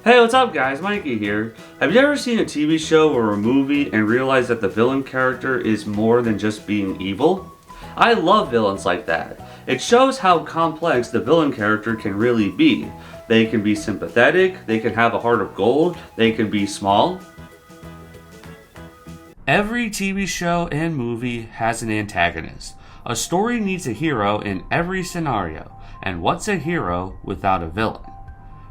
Hey, what's up guys? Mikey here. Have you ever seen a TV show or a movie and realized that the villain character is more than just being evil? I love villains like that. It shows how complex the villain character can really be. They can be sympathetic, they can have a heart of gold, they can be small. Every TV show and movie has an antagonist. A story needs a hero in every scenario, and what's a hero without a villain?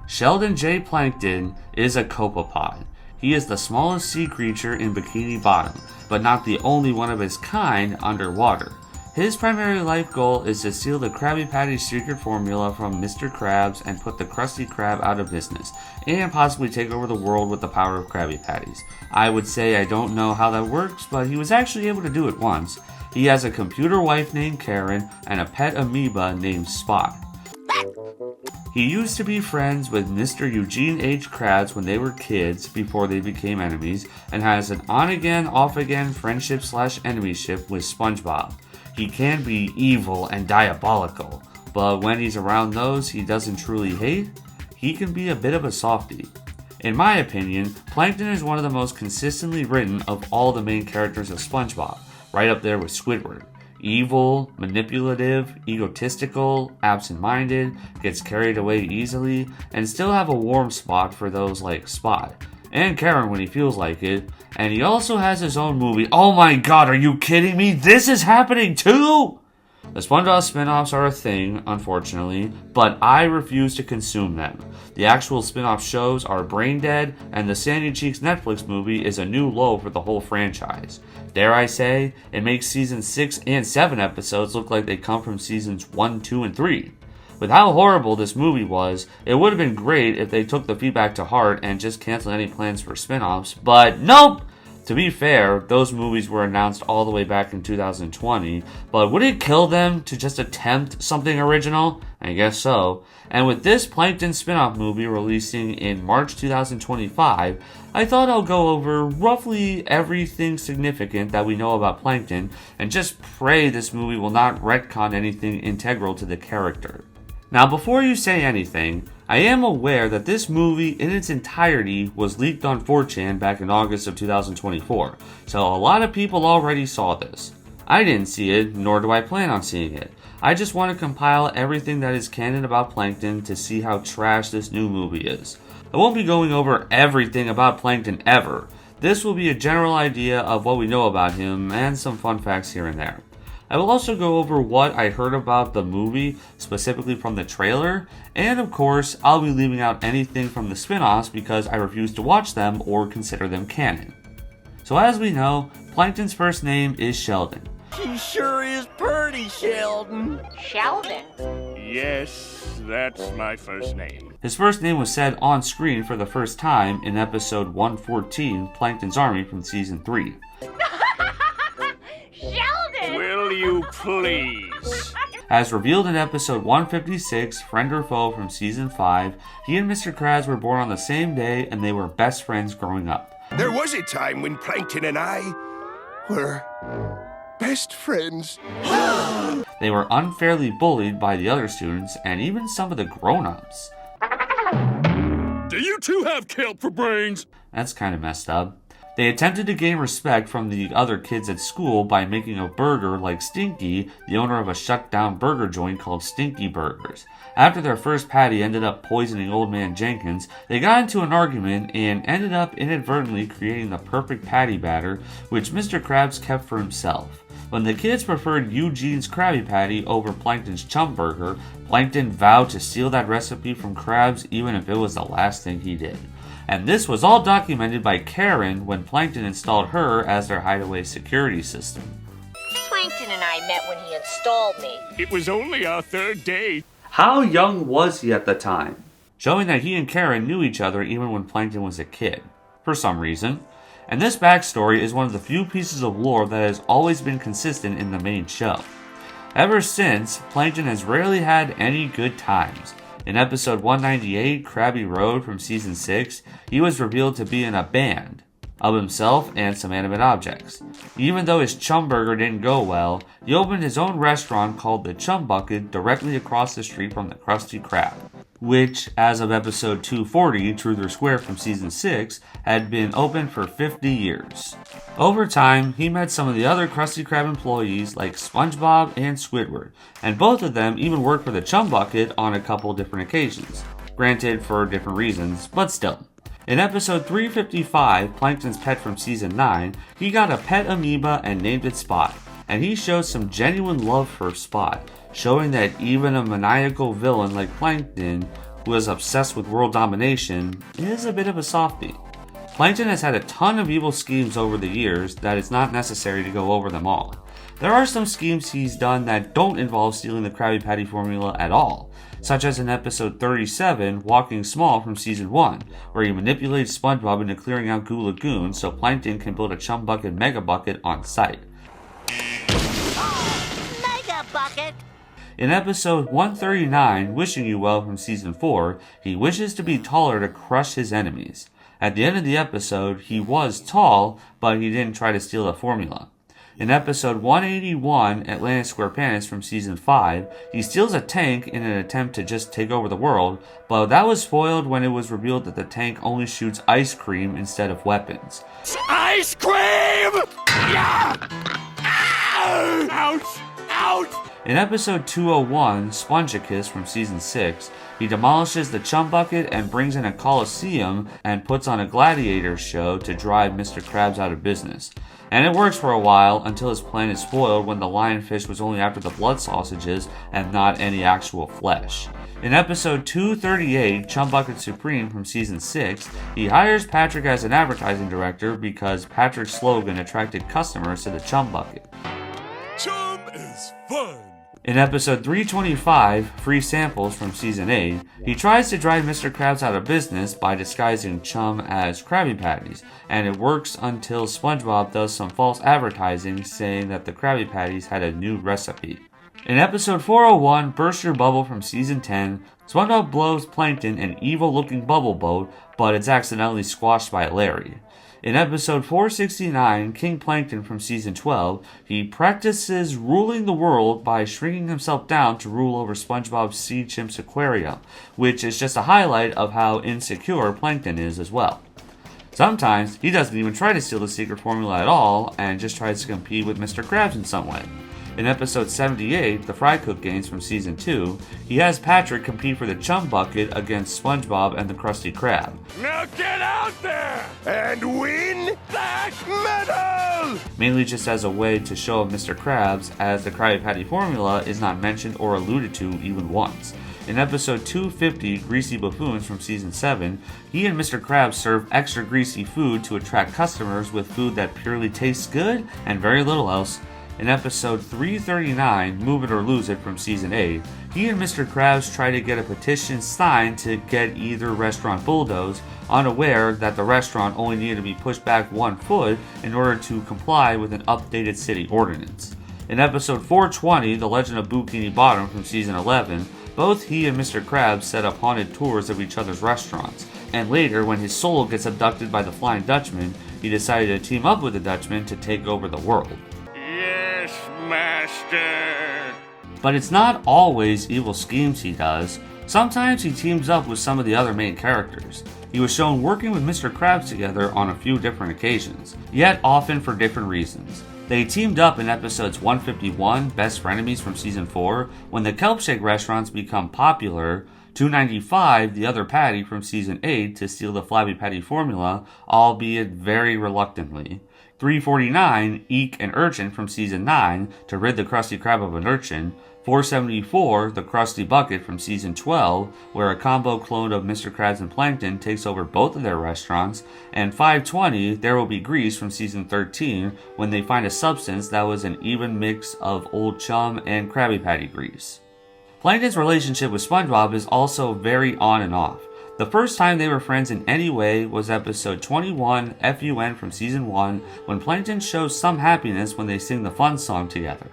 Sheldon J. Plankton is a copepod. He is the smallest sea creature in Bikini Bottom, but not the only one of his kind underwater. His primary life goal is to steal the Krabby Patty secret formula from Mr. Krabs and put the Krusty Krab out of business, and possibly take over the world with the power of Krabby Patties. I would say I don't know how that works, but he was actually able to do it once. He has a computer wife named Karen and a pet amoeba named Spot. He used to be friends with Mr. Eugene H. Krabs when they were kids before they became enemies, and has an on-again, off-again friendship/enemyship with SpongeBob. He can be evil and diabolical, but when he's around those he doesn't truly hate, he can be a bit of a softie. In my opinion, Plankton is one of the most consistently written of all the main characters of SpongeBob, right up there with Squidward. Evil, manipulative, egotistical, absent-minded, gets carried away easily, and still have a warm spot for those like Spot, and Karen when he feels like it, and he also has his own movie. Oh my god, are you kidding me? This is happening too?! The SpongeBob spin-offs are a thing, unfortunately, but I refuse to consume them. The actual spin-off shows are brain dead, and the Sandy Cheeks Netflix movie is a new low for the whole franchise. Dare I say, it makes seasons 6 and 7 episodes look like they come from seasons 1, 2, and 3. With how horrible this movie was, it would have been great if they took the feedback to heart and just canceled any plans for spin-offs, but nope! To be fair, those movies were announced all the way back in 2020, but would it kill them to just attempt something original? I guess so. And with this Plankton spin-off movie releasing in March 2025, I thought I'll go over roughly everything significant that we know about Plankton, and just pray this movie will not retcon anything integral to the character. Now, before you say anything, I am aware that this movie in its entirety was leaked on 4chan back in August of 2024, so a lot of people already saw this. I didn't see it, nor do I plan on seeing it. I just want to compile everything that is canon about Plankton to see how trash this new movie is. I won't be going over everything about Plankton ever. This will be a general idea of what we know about him and some fun facts here and there. I will also go over what I heard about the movie, specifically from the trailer, and of course, I'll be leaving out anything from the spin-offs because I refuse to watch them or consider them canon. So as we know, Plankton's first name is Sheldon. She sure is pretty, Sheldon. Sheldon? Yes, that's my first name. His first name was said on screen for the first time in episode 114, Plankton's Army from season 3. Sheldon! Will you please? As revealed in episode 156, Friend or Foe from season 5, he and Mr. Krabs were born on the same day and they were best friends growing up. There was a time when Plankton and I were best friends. They were unfairly bullied by the other students and even some of the grown-ups. Do you two have kelp for brains? That's kind of messed up. They attempted to gain respect from the other kids at school by making a burger like Stinky, the owner of a shut-down burger joint called Stinky Burgers. After their first patty ended up poisoning Old Man Jenkins, they got into an argument and ended up inadvertently creating the perfect patty batter, which Mr. Krabs kept for himself. When the kids preferred Eugene's Krabby Patty over Plankton's Chum Burger, Plankton vowed to steal that recipe from Krabs even if it was the last thing he did. And this was all documented by Karen when Plankton installed her as their hideaway security system. Plankton and I met when he installed me. It was only our third date. How young was he at the time? Showing that he and Karen knew each other even when Plankton was a kid, for some reason. And this backstory is one of the few pieces of lore that has always been consistent in the main show. Ever since, Plankton has rarely had any good times. In episode 198, Krabby Road from season 6, he was revealed to be in a band of himself and some animate objects. Even though his Chum Burger didn't go well, he opened his own restaurant called the Chum Bucket directly across the street from the Krusty Krab. which, as of episode 240, Truth or Square from season 6, had been open for 50 years. Over time, he met some of the other Krusty Krab employees like SpongeBob and Squidward, and both of them even worked for the Chum Bucket on a couple different occasions. Granted, for different reasons, but still. In episode 355, Plankton's pet from season 9, he got a pet amoeba and named it Spot, and he showed some genuine love for Spot, showing that even a maniacal villain like Plankton, who is obsessed with world domination, is a bit of a softie. Plankton has had a ton of evil schemes over the years that it's not necessary to go over them all. There are some schemes he's done that don't involve stealing the Krabby Patty formula at all, such as in episode 37, Walking Small from season 1, where he manipulates SpongeBob into clearing out Goo Lagoon so Plankton can build a Chum Bucket Mega Bucket on site. Mega bucket! In episode 139, Wishing You Well from season 4, he wishes to be taller to crush his enemies. At the end of the episode, he was tall, but he didn't try to steal the formula. In episode 181, Atlantis SquarePants from season 5, he steals a tank in an attempt to just take over the world, but that was spoiled when it was revealed that the tank only shoots ice cream instead of weapons. Ice cream! Yeah! Ah! Ouch! Ouch! In episode 201, Spongeicus from season 6, he demolishes the Chum Bucket and brings in a Coliseum and puts on a gladiator show to drive Mr. Krabs out of business. And it works for a while until his plan is spoiled when the lionfish was only after the blood sausages and not any actual flesh. In episode 238, Chum Bucket Supreme from season 6, he hires Patrick as an advertising director because Patrick's slogan attracted customers to the Chum Bucket. Chum is fun! In episode 325, Free Samples from season 8, he tries to drive Mr. Krabs out of business by disguising Chum as Krabby Patties, and it works until SpongeBob does some false advertising saying that the Krabby Patties had a new recipe. In episode 401, Burst Your Bubble from season 10, SpongeBob blows Plankton an evil-looking bubble boat, but it's accidentally squashed by Larry. In episode 469, King Plankton from season 12, he practices ruling the world by shrinking himself down to rule over SpongeBob's Sea Chimp's aquarium, which is just a highlight of how insecure Plankton is as well. Sometimes, he doesn't even try to steal the secret formula at all, and just tries to compete with Mr. Krabs in some way. In episode 78, the Fry Cook Games from season 2, he has Patrick compete for the Chum Bucket against SpongeBob and the Krusty Krab. Now get out there! And win that medal! Mainly just as a way to show off Mr. Krabs, as the Krabby Patty formula is not mentioned or alluded to even once. In episode 250, Greasy Buffoons from season 7, he and Mr. Krabs serve extra greasy food to attract customers with food that purely tastes good and very little else. In episode 339, Move It or Lose It from season 8, he and Mr. Krabs try to get a petition signed to get either restaurant bulldozed, unaware that the restaurant only needed to be pushed back 1 foot in order to comply with an updated city ordinance. In episode 420, The Legend of Bikini Bottom from season 11, both he and Mr. Krabs set up haunted tours of each other's restaurants, and later, when his soul gets abducted by the Flying Dutchman, he decided to team up with the Dutchman to take over the world. Yes, master! But it's not always evil schemes he does. Sometimes he teams up with some of the other main characters. He was shown working with Mr. Krabs together on a few different occasions, yet often for different reasons. They teamed up in episodes 151, Best Frenemies from season 4, when the Kelpshake restaurants become popular, 295, The Other Patty from season 8 to steal the Flabby Patty formula, albeit very reluctantly. 349, Eek and Urchin from season 9 to rid the Krusty Krab of an urchin. 474, The Krusty Bucket from season 12, where a combo clone of Mr. Krabs and Plankton takes over both of their restaurants. And 520, There Will Be Grease from season 13, when they find a substance that was an even mix of Old Chum and Krabby Patty grease. Plankton's relationship with SpongeBob is also very on and off. The first time they were friends in any way was episode 21, FUN from season 1, when Plankton shows some happiness when they sing the fun song together.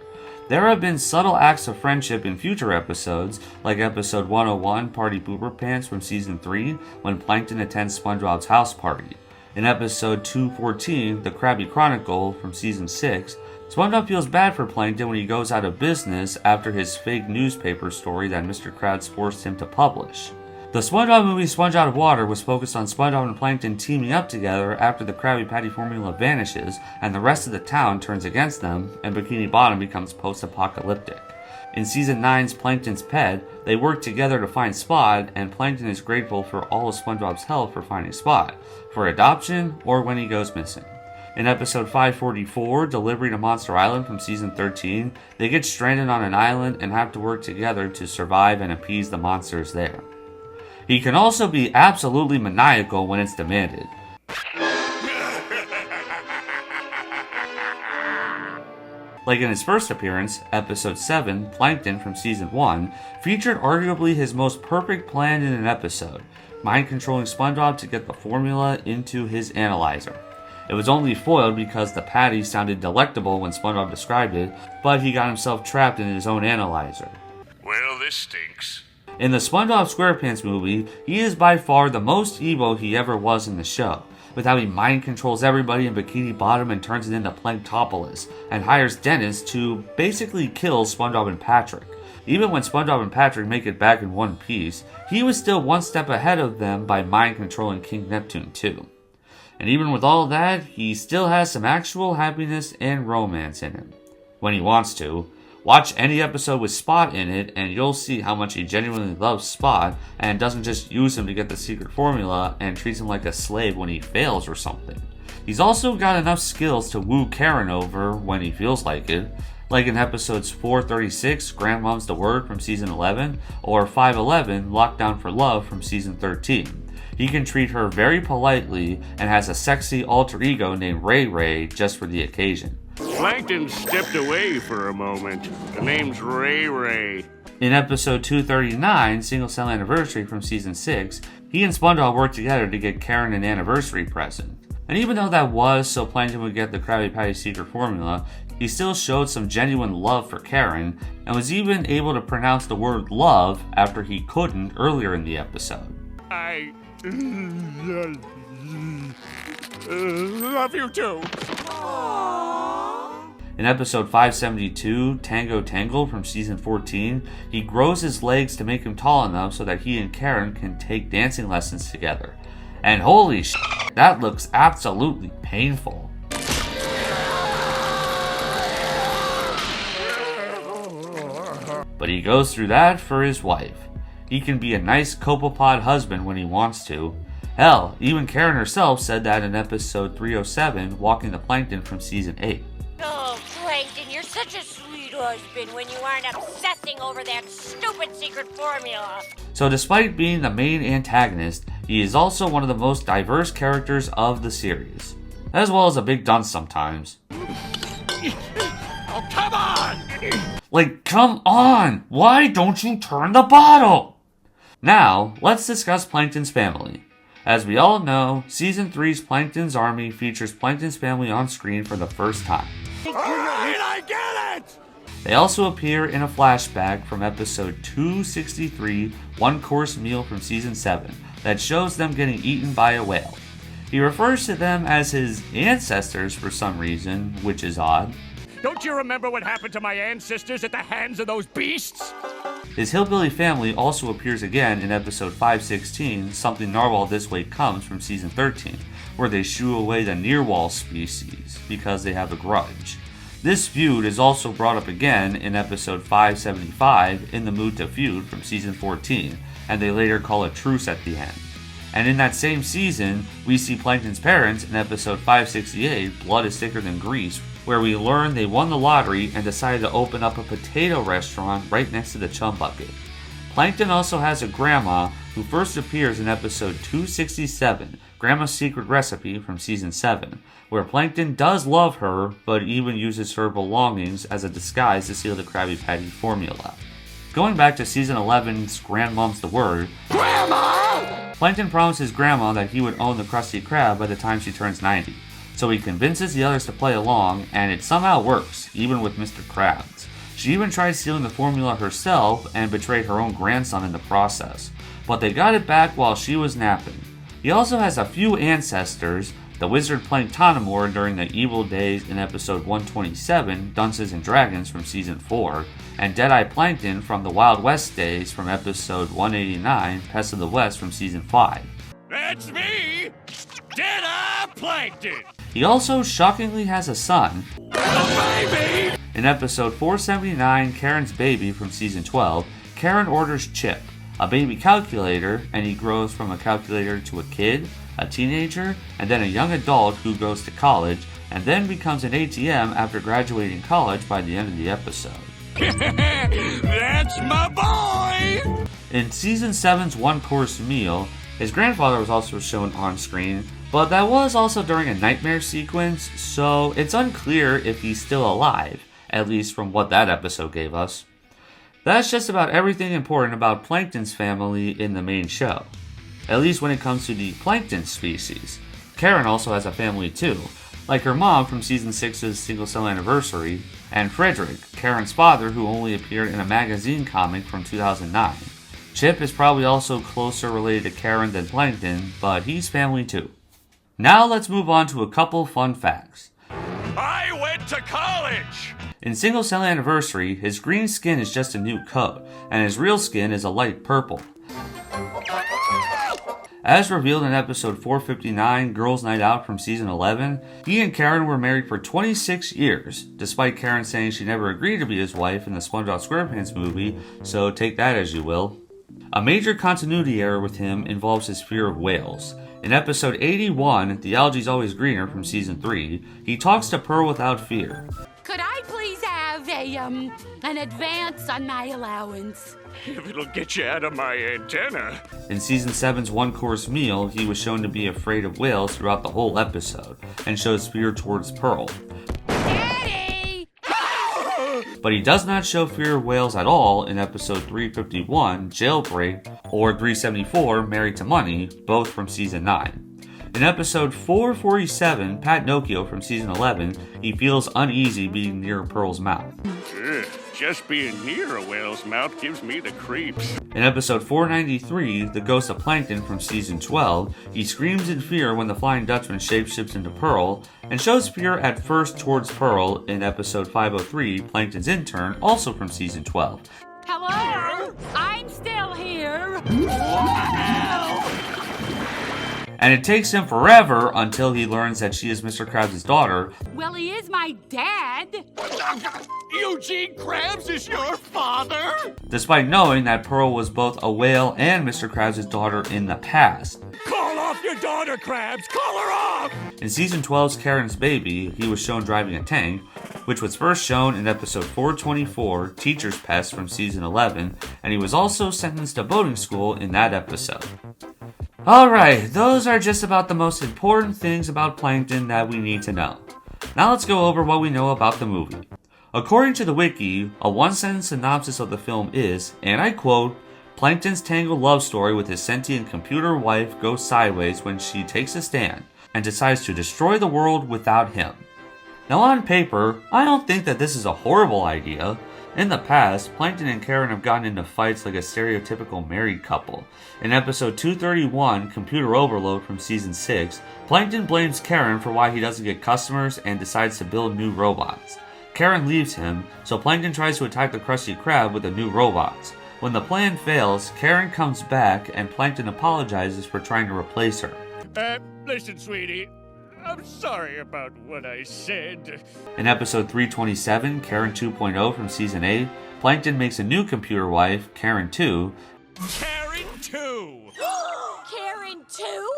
There have been subtle acts of friendship in future episodes, like episode 101, Party Pooper Pants from season 3, when Plankton attends SpongeBob's house party. In episode 214, The Krabby Chronicle from season 6, SpongeBob feels bad for Plankton when he goes out of business after his fake newspaper story that Mr. Krabs forced him to publish. The SpongeBob movie Sponge Out of Water was focused on SpongeBob and Plankton teaming up together after the Krabby Patty formula vanishes and the rest of the town turns against them and Bikini Bottom becomes post-apocalyptic. In Season 9's Plankton's Pet, they work together to find Spot, and Plankton is grateful for all of SpongeBob's help for finding Spot, for adoption, or when he goes missing. In episode 544, Delivery to Monster Island from Season 13, they get stranded on an island and have to work together to survive and appease the monsters there. He can also be absolutely maniacal when it's demanded. Like in his first appearance, episode 7, Plankton from season 1, featured arguably his most perfect plan in an episode, mind controlling SpongeBob to get the formula into his analyzer. It was only foiled because the patty sounded delectable when SpongeBob described it, but he got himself trapped in his own analyzer. Well, this stinks. In the SpongeBob SquarePants movie, he is by far the most evil he ever was in the show, with how he mind controls everybody in Bikini Bottom and turns it into Planktopolis, and hires Dennis to basically kill SpongeBob and Patrick. Even when SpongeBob and Patrick make it back in one piece, he was still one step ahead of them by mind controlling King Neptune too. And even with all that, he still has some actual happiness and romance in him. When he wants to. Watch any episode with Spot in it and you'll see how much he genuinely loves Spot and doesn't just use him to get the secret formula and treats him like a slave when he fails or something. He's also got enough skills to woo Karen over when he feels like it, like in episodes 436, Grandmom's the Word from season 11, or 511, Lockdown for Love from season 13. He can treat her very politely and has a sexy alter ego named Ray Ray just for the occasion. Plankton stepped away for a moment. The name's Ray Ray. In episode 239, Single Cell Anniversary from season 6, he and SpongeBob worked together to get Karen an anniversary present. And even though that was so Plankton would get the Krabby Patty secret formula, he still showed some genuine love for Karen and was even able to pronounce the word love after he couldn't earlier in the episode. I love you too. In episode 572, Tango Tangle from season 14, he grows his legs to make him tall enough so that he and Karen can take dancing lessons together. And holy shit, that looks absolutely painful. But he goes through that for his wife. He can be a nice copepod husband when he wants to. Hell, even Karen herself said that in episode 307, Walking the Plankton from season 8. Oh, Plankton, you're such a sweet husband when you aren't obsessing over that stupid secret formula. So despite being the main antagonist, he is also one of the most diverse characters of the series. As well as a big dunce sometimes. Oh, come on! Like, come on! Why don't you turn the bottle? Now, let's discuss Plankton's family. As we all know, Season 3's Plankton's Army features Plankton's family on screen for the first time. Alright, I get it! They also appear in a flashback from episode 263, One Course Meal from Season 7, that shows them getting eaten by a whale. He refers to them as his ancestors for some reason, which is odd. Don't you remember what happened to my ancestors at the hands of those beasts? His hillbilly family also appears again in episode 516, Something Narwhal This Way Comes from season 13, where they shoo away the Nearwhal species because they have a grudge. This feud is also brought up again in episode 575, In the Mood to Feud from season 14, and they later call a truce at the end. And in that same season, we see Plankton's parents in episode 568, Blood is Thicker Than Grease, where we learn they won the lottery and decided to open up a potato restaurant right next to the Chum Bucket. Plankton also has a grandma who first appears in episode 267, Grandma's Secret Recipe from season 7, where Plankton does love her, but even uses her belongings as a disguise to steal the Krabby Patty formula. Going back to season 11's Grandmom's the Word, Grandma! Plankton promises Grandma that he would own the Krusty Krab by the time she turns 90. So he convinces the others to play along, and it somehow works, even with Mr. Krabs. She even tried stealing the formula herself and betrayed her own grandson in the process, but they got it back while she was napping. He also has a few ancestors, the wizard Planktonomore during the Evil Days in episode 127, Dunces and Dragons from season 4, and Deadeye Plankton from the Wild West days from episode 189, Pest of the West from season 5. That's me! Deadeye Plankton! He also shockingly has a son. A baby! In episode 479, Karen's Baby from season 12, Karen orders Chip, a baby calculator, and he grows from a calculator to a kid, a teenager, and then a young adult who goes to college, and then becomes an ATM after graduating college by the end of the episode. That's my boy! In season 7's one-course meal, his grandfather was also shown on screen, but that was also during a nightmare sequence, so it's unclear if he's still alive, at least from what that episode gave us. That's just about everything important about Plankton's family in the main show, at least when it comes to the Plankton species. Karen also has a family too, like her mom from season 6's Single Cell Anniversary, and Frederick, Karen's father, who only appeared in a magazine comic from 2009. Chip is probably also closer related to Karen than Plankton, but he's family too. Now let's move on to a couple fun facts. I went to college! In Single Cell Anniversary, his green skin is just a new coat, and his real skin is a light purple. As revealed in episode 459, Girls' Night Out from season 11, he and Karen were married for 26 years, despite Karen saying she never agreed to be his wife in the SpongeBob SquarePants movie, so take that as you will. A major continuity error with him involves his fear of whales. In episode 81, The Algae's Always Greener from season 3, he talks to Pearl without fear. Could I please have an advance on my allowance? If it'll get you out of my antenna. In season 7's one-course meal, he was shown to be afraid of whales throughout the whole episode, and shows fear towards Pearl. Daddy! But he does not show fear of whales at all in episode 351, Jailbreak, or 374, Married to Money, both from season 9. In episode 447, Pat Nocchio from season 11, he feels uneasy being near Pearl's mouth. Just being near a whale's mouth gives me the creeps. In episode 493, The Ghost of Plankton from season 12, he screams in fear when the Flying Dutchman shapeshifts into Pearl, and shows fear at first towards Pearl in episode 503, Plankton's Intern, also from season 12. Hello? I'm still here. And it takes him forever until he learns that she is Mr. Krabs' daughter. Well, he is my dad. Eugene Krabs is your father? Despite knowing that Pearl was both a whale and Mr. Krabs' daughter in the past. Call off your daughter, Krabs! Call her off! In season 12's Karen's Baby, he was shown driving a tank, which was first shown in episode 424, Teacher's Pest from season 11, and he was also sentenced to boating school in that episode. Alright, those are just about the most important things about Plankton that we need to know. Now let's go over what we know about the movie. According to the wiki, a one-sentence synopsis of the film is, and I quote, Plankton's tangled love story with his sentient computer wife goes sideways when she takes a stand and decides to destroy the world without him. Now on paper, I don't think that this is a horrible idea. In the past, Plankton and Karen have gotten into fights like a stereotypical married couple. In episode 231, Computer Overload from season 6, Plankton blames Karen for why he doesn't get customers and decides to build new robots. Karen leaves him, so Plankton tries to attack the Krusty Krab with the new robots. When the plan fails, Karen comes back and Plankton apologizes for trying to replace her. Listen, sweetie. I'm sorry about what I said. In episode 327, Karen 2.0 from season 8, Plankton makes a new computer wife, Karen 2. Karen 2! Karen 2?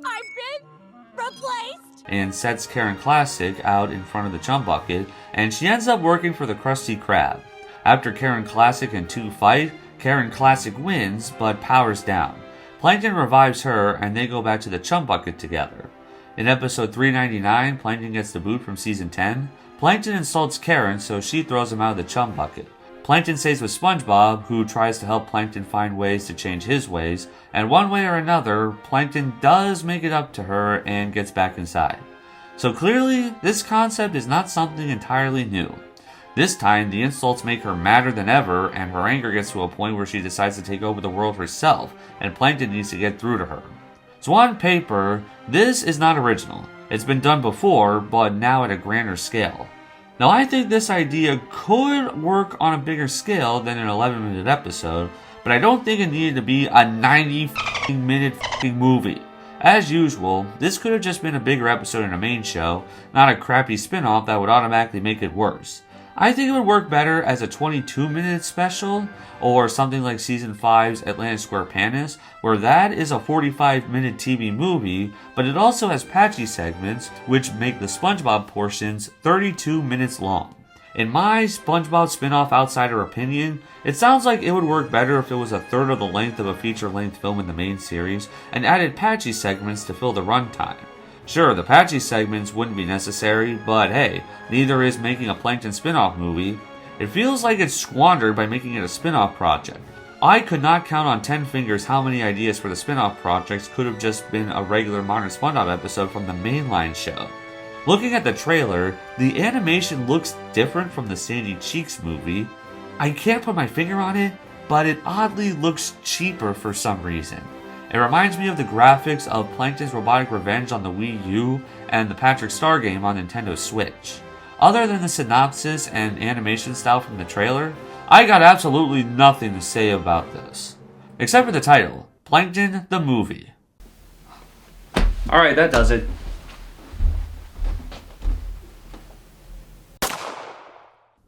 I've been replaced? And sets Karen Classic out in front of the chum bucket, and she ends up working for the Krusty Krab. After Karen Classic and 2 fight, Karen Classic wins, but powers down. Plankton revives her, and they go back to the chum bucket together. In episode 399, Plankton gets the boot from season 10. Plankton insults Karen, so she throws him out of the chum bucket. Plankton stays with SpongeBob, who tries to help Plankton find ways to change his ways, and one way or another, Plankton does make it up to her and gets back inside. So clearly, this concept is not something entirely new. This time, the insults make her madder than ever, and her anger gets to a point where she decides to take over the world herself, and Plankton needs to get through to her. So on paper, this is not original. It's been done before, but now at a grander scale. Now I think this idea could work on a bigger scale than an 11-minute episode, but I don't think it needed to be a 90-minute movie. As usual, this could have just been a bigger episode in a main show, not a crappy spin-off that would automatically make it worse. I think it would work better as a 22-minute special, or something like Season 5's Atlantic Square Panis, where that is a 45-minute TV movie, but it also has patchy segments, which make the SpongeBob portions 32 minutes long. In my SpongeBob spin-off outsider opinion, it sounds like it would work better if it was a third of the length of a feature-length film in the main series, and added patchy segments to fill the runtime. Sure, the patchy segments wouldn't be necessary, but hey, neither is making a Plankton spin-off movie. It feels like it's squandered by making it a spin-off project. I could not count on 10 fingers how many ideas for the spin-off projects could have just been a regular modern SpongeBob episode from the mainline show. Looking at the trailer, the animation looks different from the Sandy Cheeks movie. I can't put my finger on it, but it oddly looks cheaper for some reason. It reminds me of the graphics of Plankton's Robotic Revenge on the Wii U and the Patrick Star game on Nintendo Switch. Other than the synopsis and animation style from the trailer, I got absolutely nothing to say about this. Except for the title, Plankton the Movie. Alright, that does it.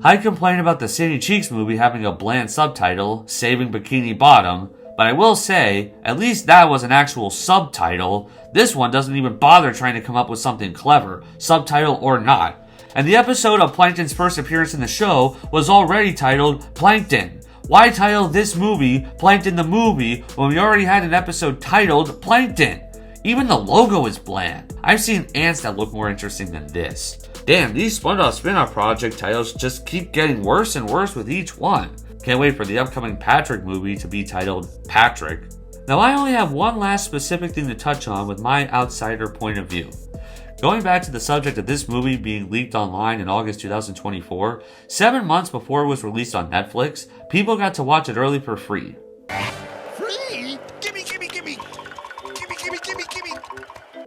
I complain about the Sandy Cheeks movie having a bland subtitle, Saving Bikini Bottom, but I will say, at least that was an actual subtitle. This one doesn't even bother trying to come up with something clever, subtitle or not. And the episode of Plankton's first appearance in the show was already titled Plankton. Why title this movie Plankton the Movie when we already had an episode titled Plankton? Even the logo is bland. I've seen ants that look more interesting than this. Damn, these SpongeBob spin-off project titles just keep getting worse and worse with each one. Can't wait for the upcoming Patrick movie to be titled Patrick. Now I only have one last specific thing to touch on with my outsider point of view. Going back to the subject of this movie being leaked online in August 2024, 7 months before it was released on Netflix, people got to watch it early for free. Free? Gimme.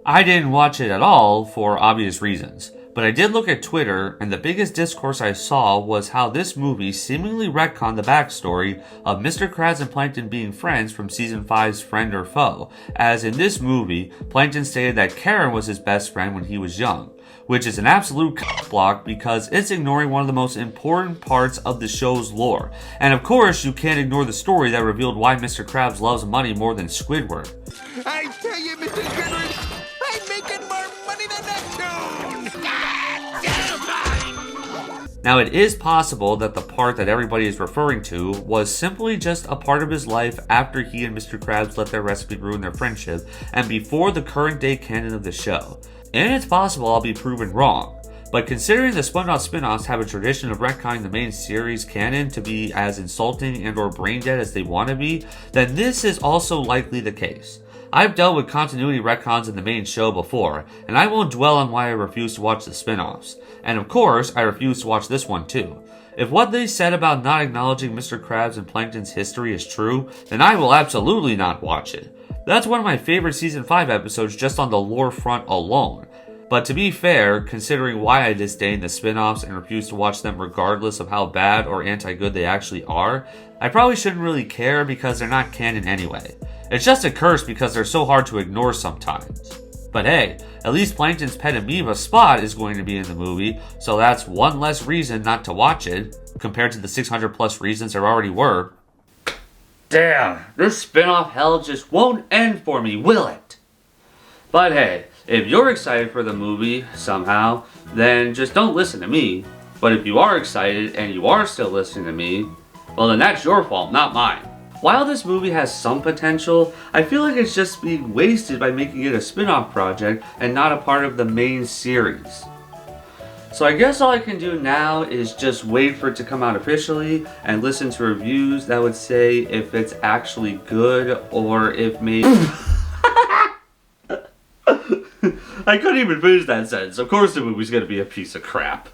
I didn't watch it at all for obvious reasons. But I did look at Twitter, and the biggest discourse I saw was how this movie seemingly retconned the backstory of Mr. Krabs and Plankton being friends from Season 5's Friend or Foe, as in this movie, Plankton stated that Karen was his best friend when he was young, which is an absolute block because it's ignoring one of the most important parts of the show's lore. And of course, you can't ignore the story that revealed why Mr. Krabs loves money more than Squidward. I tell you, Mr. Squidward, I'm making more money than that tune! Now, it is possible that the part that everybody is referring to was simply just a part of his life after he and Mr. Krabs let their recipe ruin their friendship and before the current day canon of the show. And it's possible I'll be proven wrong. But considering the SpongeBob spin-offs have a tradition of retconning the main series canon to be as insulting and or brain dead as they want to be, then this is also likely the case. I've dealt with continuity retcons in the main show before, and I won't dwell on why I refuse to watch the spin-offs. And of course, I refuse to watch this one too. If what they said about not acknowledging Mr. Krabs and Plankton's history is true, then I will absolutely not watch it. That's one of my favorite Season 5 episodes just on the lore front alone. But to be fair, considering why I disdain the spin-offs and refuse to watch them regardless of how bad or anti-good they actually are, I probably shouldn't really care because they're not canon anyway. It's just a curse because they're so hard to ignore sometimes. But hey, at least Plankton's pet amoeba Spot is going to be in the movie, so that's one less reason not to watch it, compared to the 600 plus reasons there already were. Damn, this spin-off hell just won't end for me, will it? But hey, if you're excited for the movie somehow, then just don't listen to me. But if you are excited and you are still listening to me, well then that's your fault, not mine. While this movie has some potential, I feel like it's just being wasted by making it a spin-off project and not a part of the main series. So I guess all I can do now is just wait for it to come out officially and listen to reviews that would say if it's actually good or if maybe... I couldn't even finish that sentence. Of course the movie's gonna be a piece of crap.